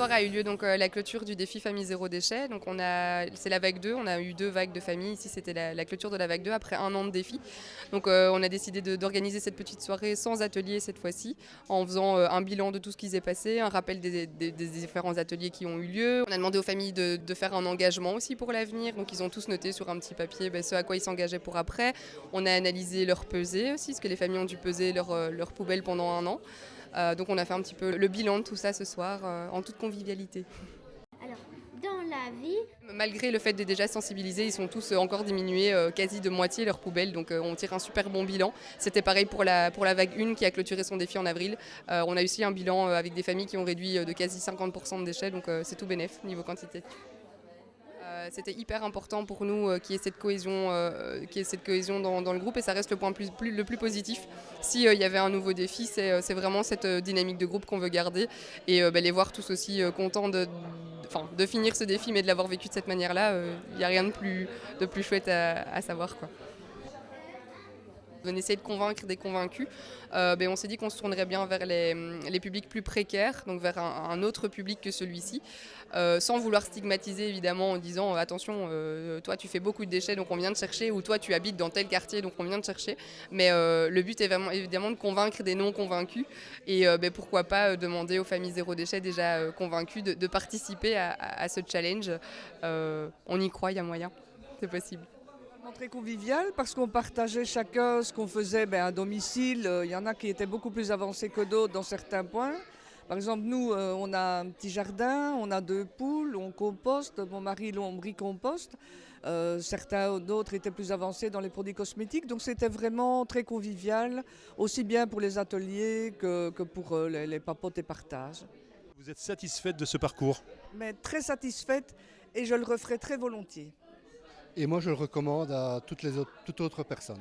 soir a eu lieu donc la clôture du défi Famille Zéro Déchet. Donc c'est la vague 2, on a eu 2 vagues de familles. Ici c'était la clôture de la vague 2 après un an de défi. Donc on a décidé d'organiser cette petite soirée sans atelier cette fois-ci, en faisant un bilan de tout ce qui s'est passé, un rappel des différents ateliers qui ont eu lieu. On a demandé aux familles de faire un engagement aussi pour l'avenir. Donc ils ont tous noté sur un petit papier ce à quoi ils s'engageaient pour après. On a analysé leur pesée aussi, parce que les familles ont dû peser leur poubelle pendant un an. Donc on a fait un petit peu le bilan de tout ça ce soir en toute convivialité. Alors, dans la vie, Malgré le fait d'être déjà sensibilisés, ils sont tous encore diminués quasi de moitié leur poubelle, donc on tire un super bon bilan. C'était pareil pour la vague 1 qui a clôturé son défi en avril. On a aussi un bilan avec des familles qui ont réduit de quasi 50% de déchets, donc c'est tout bénef niveau quantité. C'était hyper important pour nous qu'il y ait cette cohésion, dans le groupe, et ça reste le point le plus positif. S'il y avait un nouveau défi, c'est vraiment cette dynamique de groupe qu'on veut garder, et les voir tous aussi contents de finir ce défi, mais de l'avoir vécu de cette manière-là, il n'y a rien de plus chouette à savoir, quoi. On essaie de convaincre des convaincus. On s'est dit qu'on se tournerait bien vers les publics plus précaires, donc vers un autre public que celui-ci, sans vouloir stigmatiser évidemment en disant attention, toi tu fais beaucoup de déchets donc on vient te chercher, ou toi tu habites dans tel quartier donc on vient te chercher. Mais le but est vraiment évidemment de convaincre des non convaincus, et pourquoi pas demander aux familles zéro déchet déjà convaincues de participer à ce challenge. On y croit, il y a moyen, c'est possible. Très convivial parce qu'on partageait chacun ce qu'on faisait à domicile. Il y en a qui étaient beaucoup plus avancés que d'autres dans certains points. Par exemple, nous, on a un petit jardin, on a 2 poules, on composte. Mon mari, lombricomposte. Certains d'autres étaient plus avancés dans les produits cosmétiques. Donc c'était vraiment très convivial, aussi bien pour les ateliers que pour les papotes et partages. Vous êtes satisfaite de ce parcours? Mais très satisfaite, et je le referai très volontiers. Et moi, je le recommande à toute autre personne.